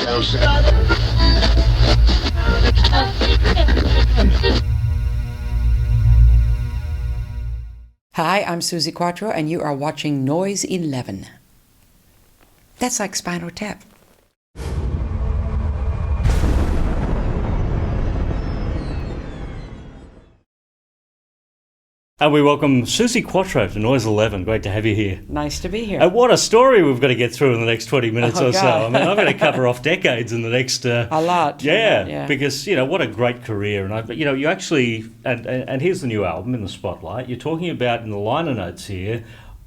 Hi, I'm Suzi Quatro, and you are watching Noise 11. That's like Spinal Tap. And we welcome Suzi Quatro to Noise 11. Great to have you here. Nice to be here. And what a story we've got to get through in the next 20 minutes or so. I mean, I'm going to cover off decades in the next... a lot. Yeah, because, you know, what a great career. And, you actually... And here's the new album in the spotlight. You're talking about, in the liner notes here,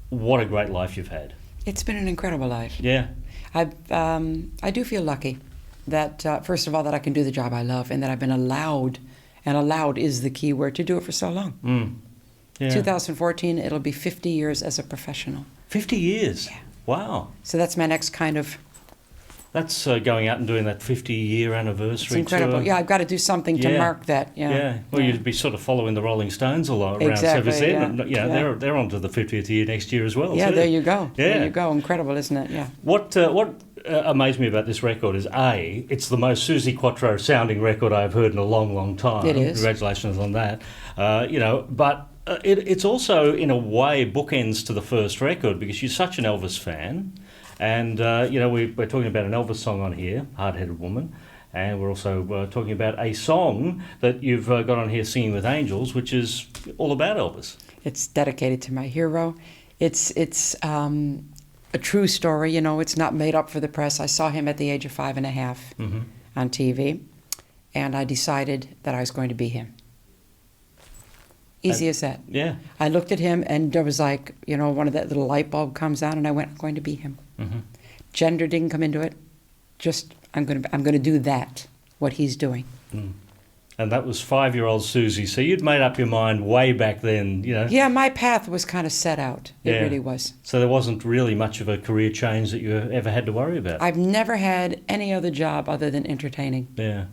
what a great life you've had. It's been an incredible life. Yeah. I do feel lucky that, first of all, that I can do the job I love and that I've been allowed, and allowed is the key word, to do it for so long. Mm. Yeah. 2014, it'll be 50 years as a professional. 50 years? Yeah. Wow. So that's my next kind of... That's going out and doing that 50-year anniversary It's incredible. tour. Yeah, I've got to do something to mark that. Yeah. Well, you'd be sort of following the Rolling Stones a lot around Exactly, 7. They're on to the 50th year next year as well. Yeah, too. there you go. Yeah. There you go. Incredible, isn't it? Yeah. What amazed me about this record is, A, it's the most Suzi Quatro sounding record I've heard in a long, long time. It is. Congratulations on that. But it's also, in a way, bookends to the first record because you're such an Elvis fan. And, we're talking about an Elvis song on here, Hard-Headed Woman. And we're also talking about a song that you've got on here, Singing with Angels, which is all about Elvis. It's dedicated to my hero. It's a true story, it's not made up for the press. I saw him at the age of 5.5 on TV, and I decided that I was going to be him. Easy as that. Yeah. I looked at him, and there was like, one of that little light bulb comes on, and I went, I'm going to be him. Mm-hmm. Gender didn't come into it. Just, I'm going to do that, what he's doing. Mm. And that was 5-year-old Suzi. So you'd made up your mind way back then, Yeah, my path was kind of set out. It really was. So there wasn't really much of a career change that you ever had to worry about. I've never had any other job other than entertaining. Yeah.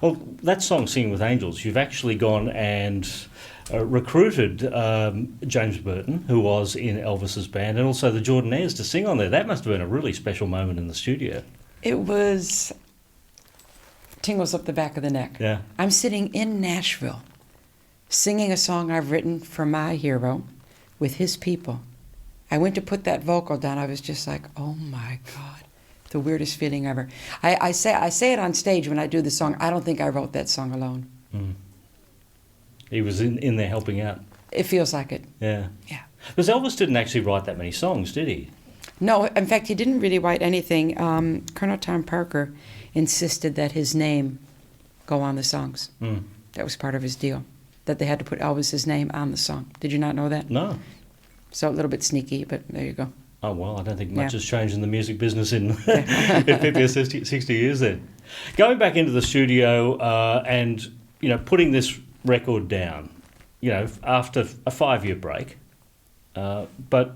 Well, that song, Singing with Angels, you've actually gone and recruited James Burton, who was in Elvis's band, and also the Jordanaires to sing on there. That must have been a really special moment in the studio. It was tingles up the back of the neck. Yeah. I'm sitting in Nashville singing a song I've written for my hero with his people. I went to put that vocal down. I was just like, oh my God, the weirdest feeling ever. I say it on stage when I do the song. I don't think I wrote that song alone. Mm. He was in there helping out. It feels like it. Yeah. Yeah. Because Elvis didn't actually write that many songs, did he? No, in fact, he didn't really write anything. Colonel Tom Parker insisted that his name go on the songs. Mm. That was part of his deal, that they had to put Elvis's name on the song. Did you not know that? No. So a little bit sneaky, but there you go. Oh, well, I don't think much has changed in the music business in 50 or 60 years then. Going back into the studio and, putting this record down, after a 5-year break, but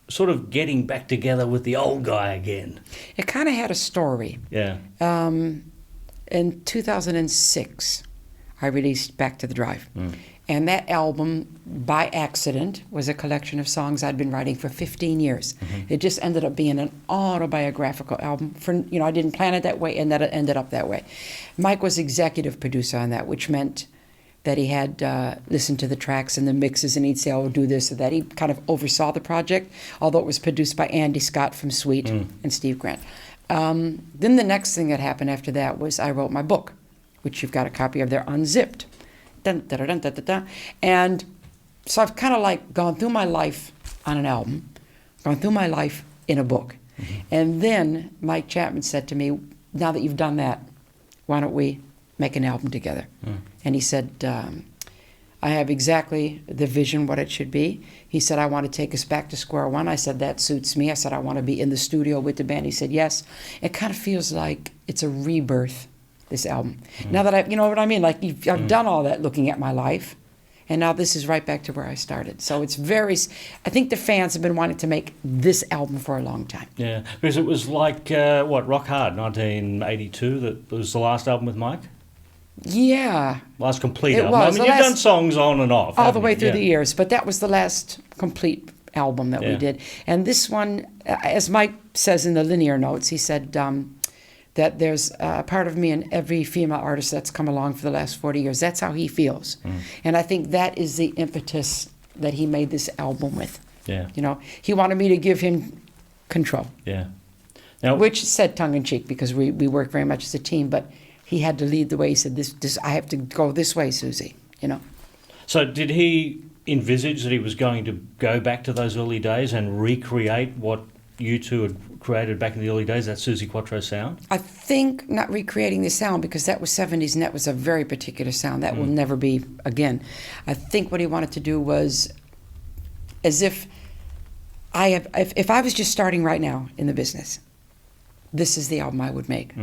sort of getting back together with the old guy again. It kind of had a story. Yeah. In 2006, I released Back to the Drive. Mm. And that album, by accident, was a collection of songs I'd been writing for 15 years. Mm-hmm. It just ended up being an autobiographical album. I didn't plan it that way, and that it ended up that way. Mike was executive producer on that, which meant that he had listened to the tracks and the mixes, and he'd say, oh, do this or that. He kind of oversaw the project, although it was produced by Andy Scott from Sweet and Steve Grant. Then the next thing that happened after that was I wrote my book, which you've got a copy of there, Unzipped. Dun, dun, dun, dun, dun, dun. And so I've kind of like gone through my life on an album, gone through my life in a book. Mm-hmm. And then Mike Chapman said to me, now that you've done that, why don't we make an album together? Mm. And he said, I have exactly the vision, what it should be. He said, I want to take us back to square one. I said, that suits me. I said, I want to be in the studio with the band. He said, yes. It kind of feels like it's a rebirth, this album. Mm. Now that you know what I mean? Like, I've done all that looking at my life, and now this is right back to where I started. So it's I think the fans have been wanting to make this album for a long time. Yeah, because it was like, Rock Hard, 1982, that was the last album with Mike? Yeah. Last complete album. Was. I mean, you've done songs on and off. All the way through the years, but that was the last complete album that we did. And this one, as Mike says in the linear notes, he said, that there's a part of me in every female artist that's come along for the last 40 years. That's how he feels. And I think that is the impetus that he made this album with. Yeah. You know, he wanted me to give him control. Yeah. Now, which said tongue-in-cheek, because we work very much as a team, but he had to lead the way. He said, this I have to go this way, Suzi, you know. So did he envisage that he was going to go back to those early days and recreate what you two had created back in the early days, that Suzi Quatro sound? I think not recreating the sound, because that was 70s and that was a very particular sound. That will never be again. I think what he wanted to do was, as if if I was just starting right now in the business, this is the album I would make.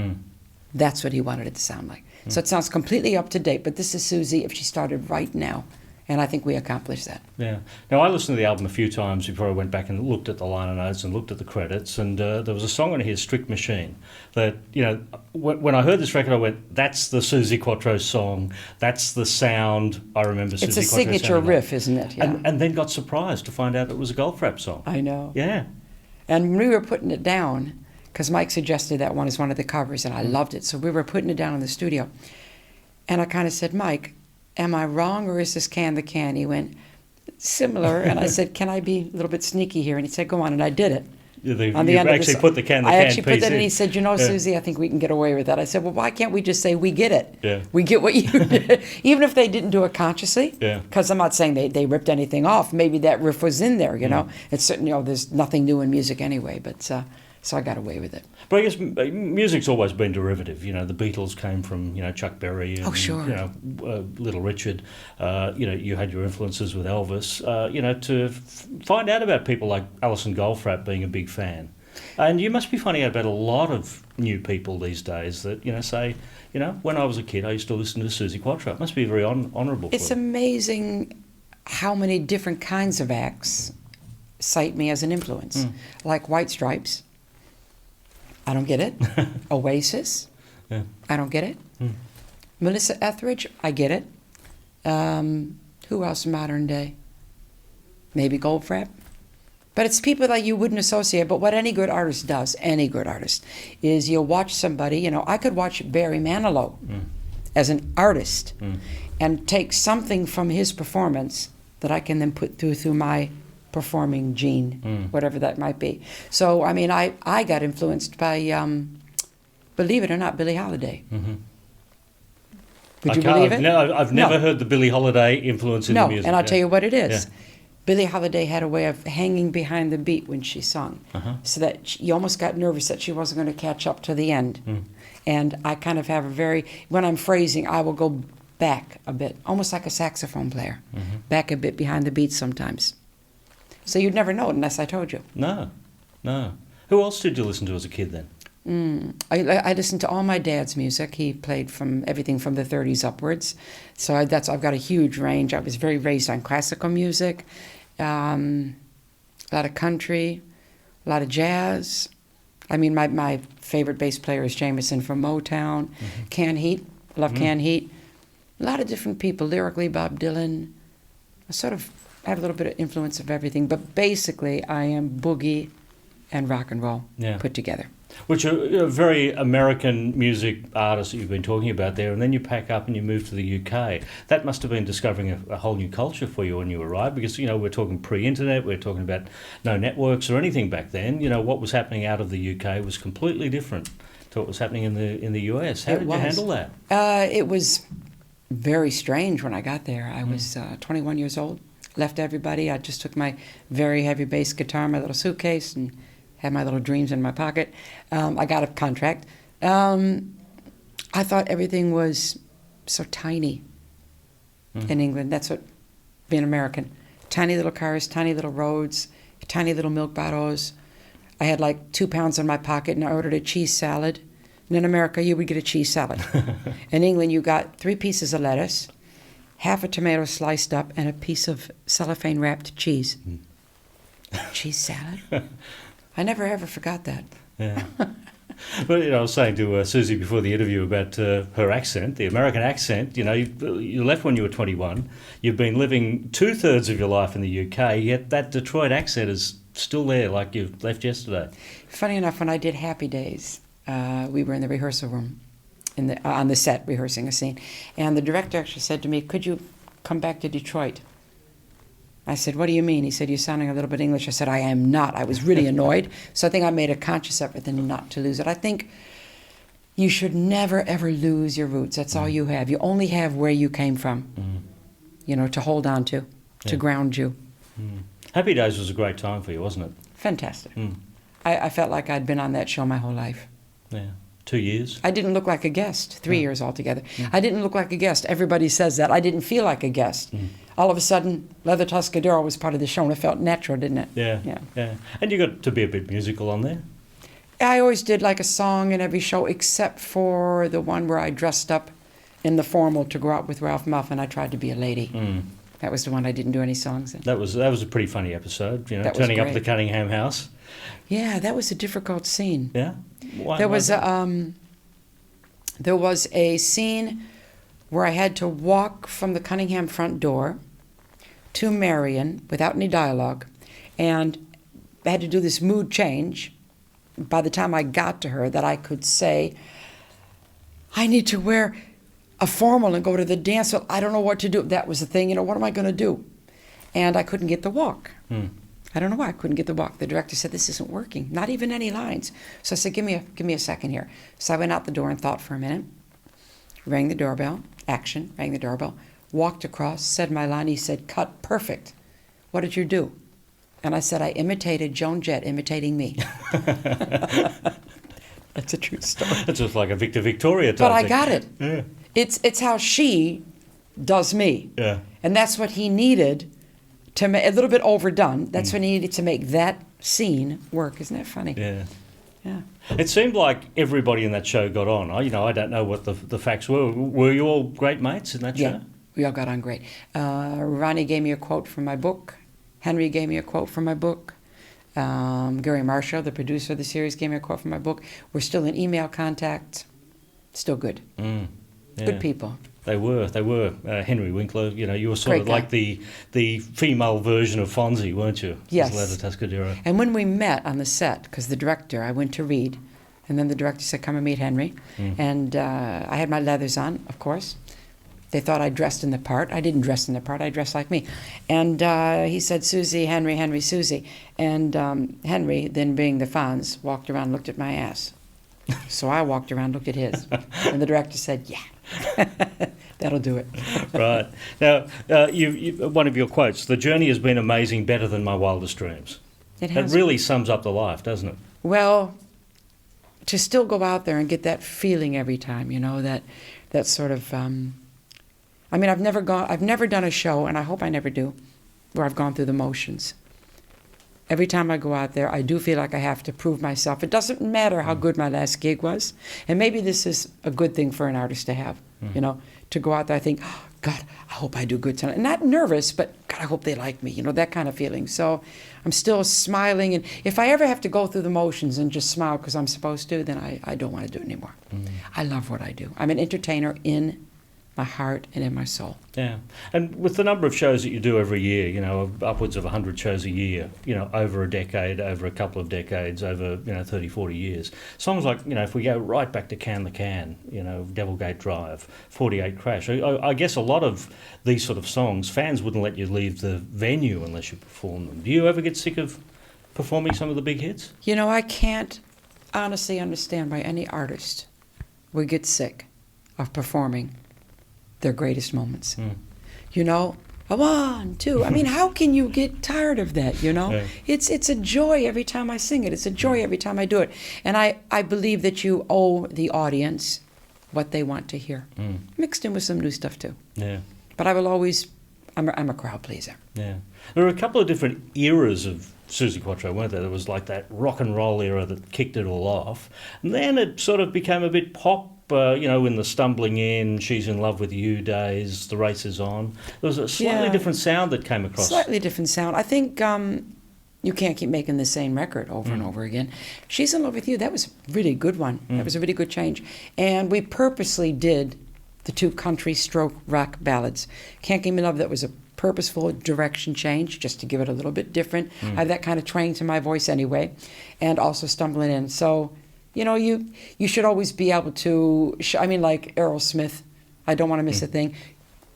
That's what he wanted it to sound like. So it sounds completely up to date, but this is Suzi if she started right now. And I think we accomplished that. Yeah. Now, I listened to the album a few times before I went back and looked at the liner notes and looked at the credits, and there was a song on here, Strict Machine, that, you know, when I heard this record, I went, that's the Suzi Quatro song, that's the sound I remember Suzi Quatro. It's a signature riff, isn't it? Yeah. And then got surprised to find out it was a Goldfrapp song. I know. Yeah. And when we were putting it down, because Mike suggested that one as one of the covers, and I loved it, so we were putting it down in the studio. And I kind of said, Mike, am I wrong, or is this Can the Can? He went, similar. And I said, can I be a little bit sneaky here? And he said, go on. And I did it. On the end actually put the Can the Can I actually put that in. in. He said, you know, Suzi, I think we can get away with that. I said, well, why can't we just say we get it? Yeah. We get what you did. Even if they didn't do it consciously. Yeah. Because I'm not saying they ripped anything off. Maybe that riff was in there, you know. It's certain, you know, there's nothing new in music anyway. But so I got away with it. But I guess music's always been derivative. You know, the Beatles came from, you know, Chuck Berry and, sure. you know, Little Richard. You know, you had your influences with Elvis. You know, to find out about people like Alison Goldfrapp being a big fan. And you must be finding out about a lot of new people these days that, you know, say, you know, when I was a kid, I used to listen to Suzi Quatro. It must be very honourable for It's you. amazing how many different kinds of acts cite me as an influence. Like White Stripes. I don't get it. Oasis. Yeah. I don't get it. Melissa Etheridge. I get it. Who else modern day? Maybe Goldfrapp. But it's people that you wouldn't associate. But what any good artist does, any good artist, is you'll watch somebody. You know, I could watch Barry Manilow as an artist and take something from his performance that I can then put through my performing gene, whatever that might be. So, I mean, I got influenced by, believe it or not, Billie Holiday. Would you believe it? No, I've never heard the Billie Holiday influence in the music. And I'll tell you what it is. Yeah. Billie Holiday had a way of hanging behind the beat when she sung, so that you almost got nervous that she wasn't going to catch up to the end. And I kind of have when I'm phrasing, I will go back a bit, almost like a saxophone player, back a bit behind the beat sometimes. So you'd never know it unless I told you. No. Who else did you listen to as a kid then? I listened to all my dad's music. He played from everything from the 30s upwards. So I've got a huge range. I was very raised on classical music, a lot of country, a lot of jazz. I mean, my favorite bass player is Jameson from Motown. Can Heat, love Can Heat. A lot of different people, lyrically, Bob Dylan. I have a little bit of influence of everything, but basically I am boogie and rock and roll put together. Which are very American music artists that you've been talking about there, and then you pack up and you move to the UK. That must have been discovering a whole new culture for you when you arrived, because, you know, we're talking pre-internet, we're talking about no networks or anything back then. You know, what was happening out of the UK was completely different to what was happening in the US. How did you handle that? It was very strange when I got there. I was 21 years old. Left everybody. I just took my very heavy bass guitar, my little suitcase, and had my little dreams in my pocket. I got a contract. I thought everything was so tiny in England. That's what being American. Tiny little cars, tiny little roads, tiny little milk bottles. I had like 2 pounds in my pocket, and I ordered a cheese salad. And in America, you would get a cheese salad. In England, you got 3 pieces of lettuce, half a tomato sliced up, and a piece of cellophane wrapped cheese. Cheese salad? I never ever forgot that. Yeah. But, you know, I was saying to Suzi before the interview about her accent, the American accent. You know, you left when you were 21. You've been living 2/3 of your life in the UK, yet that Detroit accent is still there, like you left yesterday. Funny enough, when I did Happy Days, we were in the rehearsal room, on the set, rehearsing a scene. And the director actually said to me, could you come back to Detroit? I said, what do you mean? He said, you're sounding a little bit English. I said, I am not. I was really annoyed. So I think I made a conscious effort then not to lose it. I think you should never, ever lose your roots. That's all you have. You only have where you came from, to hold on to ground you. Happy Days was a great time for you, wasn't it? Fantastic. I felt like I'd been on that show my whole life. Yeah. 2 years? I didn't look like a guest. 3 years altogether. I didn't look like a guest. Everybody says that. I didn't feel like a guest. All of a sudden, Leather Tuscadero was part of the show, and it felt natural, didn't it? Yeah. And you got to be a bit musical on there? I always did like a song in every show, except for the one where I dressed up in the formal to go out with Ralph Muffin. I tried to be a lady. That was the one I didn't do any songs in. That was a pretty funny episode, turning up at the Cunningham house. Yeah, that was a difficult scene. Yeah? Why, there was a scene where I had to walk from the Cunningham front door to Marion without any dialogue, and I had to do this mood change by the time I got to her that I could say, I need to wear a formal and go to the dance. So I don't know what to do. That was the thing, what am I going to do? And I couldn't get the walk. I don't know why I couldn't get the walk. The director said, this isn't working, not even any lines. So I said, give me a second here. So I went out the door and thought for a minute, rang the doorbell, action, rang the doorbell, walked across, said my line. He said, cut, perfect. What did you do? And I said, I imitated Joan Jett imitating me. That's a true story. It's just like a Victor Victoria type But I thing. got it. Yeah. It's how she does me. Yeah. And that's what he needed to make, a little bit overdone. That's what he needed to make that scene work. Isn't that funny? Yeah. Yeah. It seemed like everybody in that show got on. I don't know what the facts were. Were you all great mates in that show? Yeah, we all got on great. Ronnie gave me a quote from my book. Henry gave me a quote from my book. Gary Marshall, the producer of the series, gave me a quote from my book. We're still in email contact. Still good. Yeah. Good people. They were. Henry Winkler, you were sort Great of guy. like the female version of Fonzie, weren't you? Yes. Leather Tuscadero. And when we met on the set, because the director, I went to read, and then the director said, come and meet Henry. And I had my leathers on, of course. They thought I dressed in the part. I didn't dress in the part. I dressed like me. And he said, Suzi, Henry, Henry, Suzi. And Henry, then being the Fonz, walked around and looked at my ass. So I walked around, looked at his. And the director said, yeah, that'll do it. Right. Now, you one of your quotes, the journey has been amazing, better than my wildest dreams. It That has. really sums up the life, doesn't it? Well, to still go out there and get that feeling every time, that sort of... I've never done a show, and I hope I never do, where I've gone through the motions. Every time I go out there, I do feel like I have to prove myself. It doesn't matter how good my last gig was. And maybe this is a good thing for an artist to have, to go out there, I think, oh, God, I hope I do good tonight. Not nervous, but God, I hope they like me, that kind of feeling. So I'm still smiling. And if I ever have to go through the motions and just smile because I'm supposed to, then I don't want to do it anymore. I love what I do. I'm an entertainer in my heart and in my soul. Yeah. And with the number of shows that you do every year, upwards of 100 shows a year, over a decade, over a couple of decades, over, 30, 40 years. Songs like, if we go right back to Can the Can, Devilgate Drive, 48 Crash, I guess a lot of these sort of songs, fans wouldn't let you leave the venue unless you perform them. Do you ever get sick of performing some of the big hits? I can't honestly understand why any artist would get sick of performing their greatest moments. A 1, 2. How can you get tired of that, Yeah. It's a joy every time I sing it. It's a joy every time I do it. And I believe that you owe the audience what they want to hear. Mixed in with some new stuff, too. Yeah. But I will always... I'm a crowd pleaser. Yeah. There were a couple of different eras of Suzi Quatro, weren't there? There was like that rock and roll era that kicked it all off. And then it sort of became a bit pop, in the Stumbling In, She's in Love with You days, The Race is On. There was a slightly different sound that came across. Slightly different sound. I think you can't keep making the same record over and over again. She's in Love with You, that was a really good one. That was a really good change. And we purposely did the 2 country stroke rock ballads. Can't Give Me Love, that was a purposeful direction change, just to give it a little bit different. I have that kind of twang to my voice anyway. And also Stumblin' In. So you should always be able to. I mean, like Aerosmith, I don't want to miss a thing.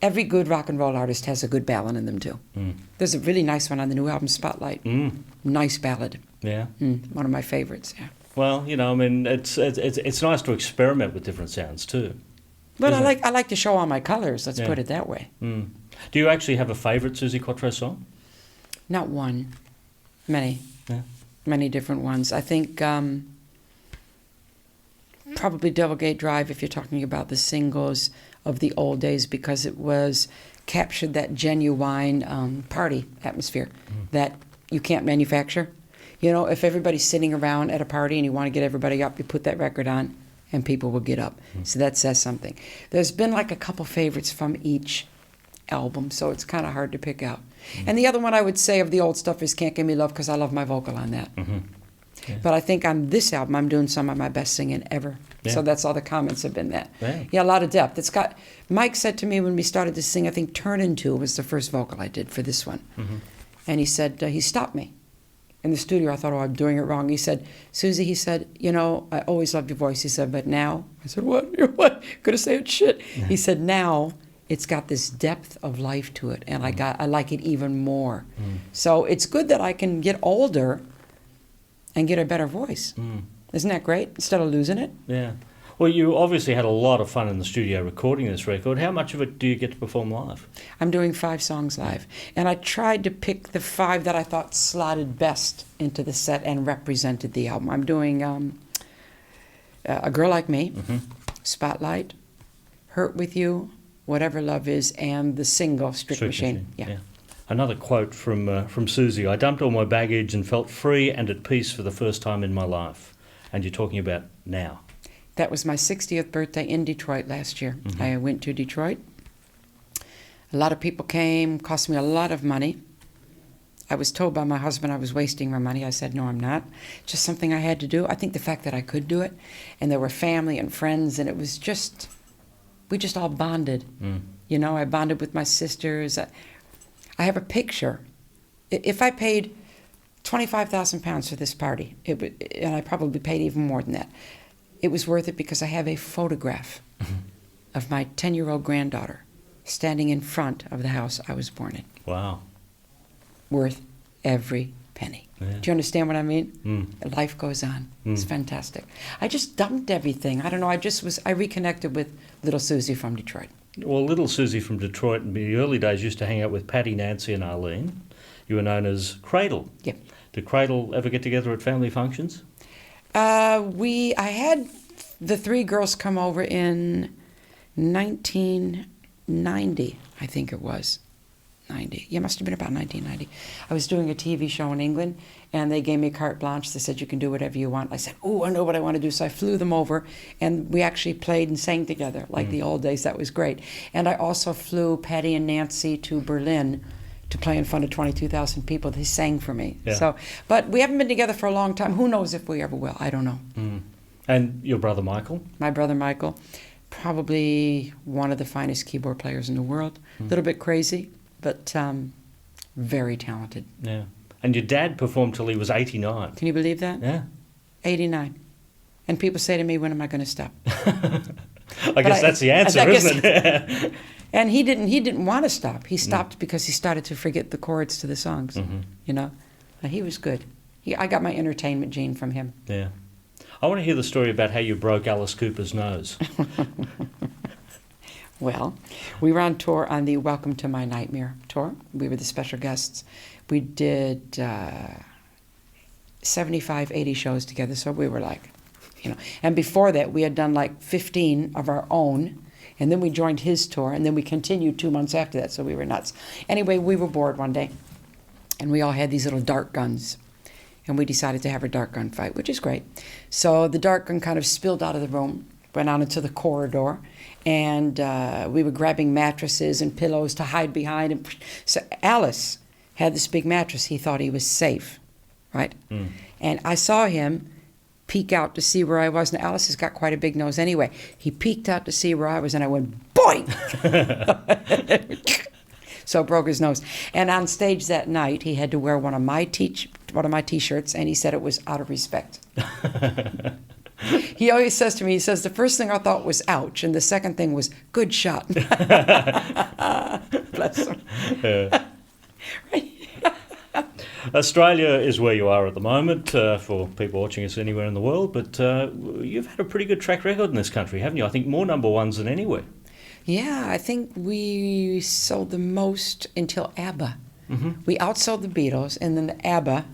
Every good rock and roll artist has a good ballad in them too. There's a really nice one on the new album, Spotlight. Nice ballad. Yeah. One of my favorites. Yeah. Well, I mean, it's nice to experiment with different sounds too. But I like to show all my colors. Let's put it that way. Do you actually have a favorite Suzi Quatro song? Not one, many. Yeah. Many different ones. I think probably Double Gate Drive, if you're talking about the singles of the old days, because it captured that genuine party atmosphere that you can't manufacture. If everybody's sitting around at a party and you want to get everybody up, you put that record on and people will get up. So that says something. There's been like a couple favorites from each album, so it's kind of hard to pick out. And the other one I would say of the old stuff is Can't Give Me Love, because I love my vocal on that. Yeah. But I think on this album I'm doing some of my best singing ever. Yeah. So that's all the comments have been that. Yeah, a lot of depth. Mike said to me when we started to sing, I think Turn Into was the first vocal I did for this one. And he said, he stopped me in the studio. I thought, I'm doing it wrong. He said, Suzi, he said, I always loved your voice. He said, but now, I said, what? You're what? Gonna say it shit. He said, now it's got this depth of life to it, and I like it even more. So it's good that I can get older and get a better voice. Isn't that great? Instead of losing it. Yeah. Well, you obviously had a lot of fun in the studio recording this record. How much of it do you get to perform live? I'm doing 5 songs live, and I tried to pick the 5 that I thought slotted best into the set and represented the album. I'm doing A Girl Like Me, Spotlight, Hurt With You, Whatever Love Is, and the single Strict Machine. Yeah. Another quote from Suzi: I dumped all my baggage and felt free and at peace for the first time in my life. And you're talking about now. That was my 60th birthday in Detroit last year. I went to Detroit. A lot of people came, cost me a lot of money. I was told by my husband I was wasting my money. I said, no, I'm not. Just something I had to do. I think the fact that I could do it, and there were family and friends, and it was just, we just all bonded. I bonded with my sisters. I have a picture. If I paid 25,000 pounds for this party, and I probably paid even more than that, it was worth it because I have a photograph of my 10-year-old granddaughter standing in front of the house I was born in. Wow. Worth every penny. Yeah. Do you understand what I mean? Life goes on. It's fantastic. I just dumped everything. I don't know, I reconnected with little Suzi from Detroit. Well, little Suzi from Detroit in the early days used to hang out with Patty, Nancy and Arlene. You were known as Cradle. Yep. Did Cradle ever get together at family functions? I had the 3 girls come over in 1990, I think it was. 90. Yeah, it must have been about 1990. I was doing a TV show in England, and they gave me carte blanche. They said, you can do whatever you want. I said, I know what I want to do. So I flew them over, and we actually played and sang together like the old days. That was great. And I also flew Patty and Nancy to Berlin to play in front of 22,000 people. They sang for me. Yeah. But we haven't been together for a long time. Who knows if we ever will? I don't know. And your brother Michael? My brother Michael, probably one of the finest keyboard players in the world. A little bit crazy, but very talented. Yeah. And your dad performed till he was 89. Can you believe that? Yeah. 89. And people say to me, when am I going to stop? I guess that's the answer, isn't it? And he didn't want to stop. He stopped because he started to forget the chords to the songs. He was good. I got my entertainment gene from him. Yeah. I want to hear the story about how you broke Alice Cooper's nose. Well, we were on tour on the Welcome to My Nightmare tour. We were the special guests. We did 75, 80 shows together, so we were like, And before that, we had done like 15 of our own, and then we joined his tour, and then we continued 2 months after that, so we were nuts. Anyway, we were bored one day, and we all had these little dart guns, and we decided to have a dart gun fight, which is great. So the dart gun kind of spilled out of the room, went out into the corridor, and we were grabbing mattresses and pillows to hide behind. And so Alice had this big mattress. He thought he was safe, right? And I saw him peek out to see where I was. And Alice has got quite a big nose anyway. He peeked out to see where I was, and I went, boing! So broke his nose. And on stage that night, he had to wear one of my T-shirts, and he said it was out of respect. He always says to me, he says, the first thing I thought was ouch, and the second thing was good shot. Bless him. Australia is where you are at the moment, for people watching us anywhere in the world, but you've had a pretty good track record in this country, haven't you? I think more number ones than anywhere. Yeah, I think we sold the most until ABBA. Mm-hmm. We outsold the Beatles, and then the ABBA,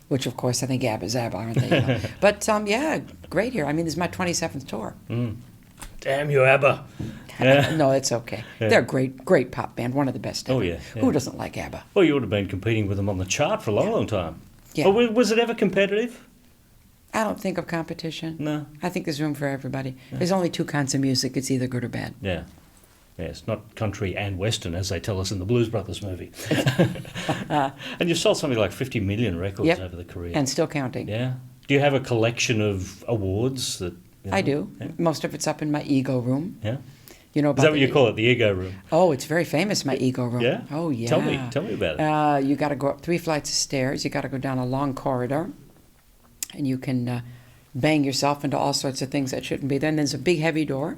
which of course I think ABBA's ABBA, aren't they? You know? But yeah, great here. I mean, this is my 27th tour. Mm. Damn you, ABBA. Yeah. No, it's okay. Yeah. They're a great pop band, one of the best ever. Oh, yeah. Who doesn't like ABBA? Well, you would have been competing with them on the chart for a long time. Yeah. Oh, was it ever competitive? I don't think of competition. No. I think there's room for everybody. Yeah. There's only two kinds of music. It's either good or bad. Yeah. Yes, not country and western, as they tell us in the Blues Brothers movie. And you've sold something like 50 million records over the career. And still counting. Yeah. Do you have a collection of awards that... You know, I do. Yeah. Most of it's up in my ego room. Yeah. You know, is that what you call it, the ego room? Oh, it's very famous, my ego room. Yeah? Oh, yeah. Tell me about it. You got to go up 3 flights of stairs. You got to go down a long corridor. And you can bang yourself into all sorts of things that shouldn't be there. And there's a big, heavy door.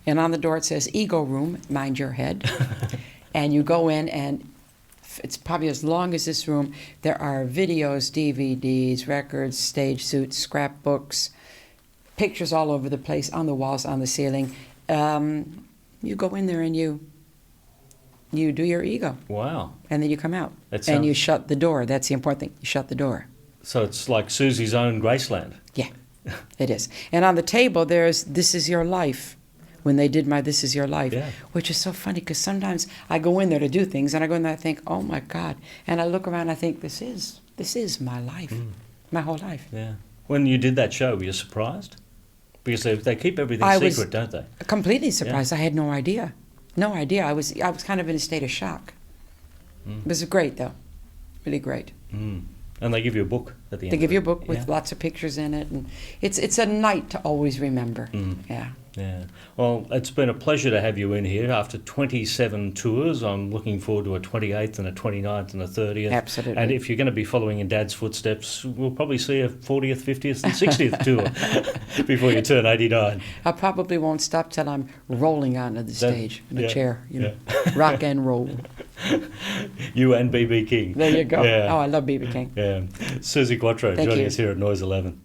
And on the door it says, ego room, mind your head. And you go in, and it's probably as long as this room. There are videos, DVDs, records, stage suits, scrapbooks, pictures all over the place, on the walls, on the ceiling. You go in there and you do your ego. Wow. And then you come out. And you shut the door. That's the important thing. You shut the door. So it's like Suzi's own Graceland. Yeah, it is. And on the table there's This Is Your Life. When they did my This Is Your Life, which is so funny because sometimes I go in there to do things and I go in there and I think, oh my God. And I look around and I think, this is my life, my whole life. Yeah. When you did that show, were you surprised? Because they keep everything secret, don't they? Completely surprised. Yeah. I had no idea. No idea. I was kind of in a state of shock. It was great, though. Really great. Mm. And they give you a book at the end. They give you a book with lots of pictures in it, and it's a night to always remember. Yeah. Yeah. Well, it's been a pleasure to have you in here after 27 tours. I'm looking forward to a 28th and a 29th and a 30th. Absolutely. And if you're going to be following in Dad's footsteps, we'll probably see a 40th, 50th and 60th tour before you turn 89. I probably won't stop till I'm rolling onto the stage in a chair, rock and roll. You and B.B. King. There you go. Yeah. Oh, I love B.B. King. Yeah. Suzi Quatro joining us here at Noise 11.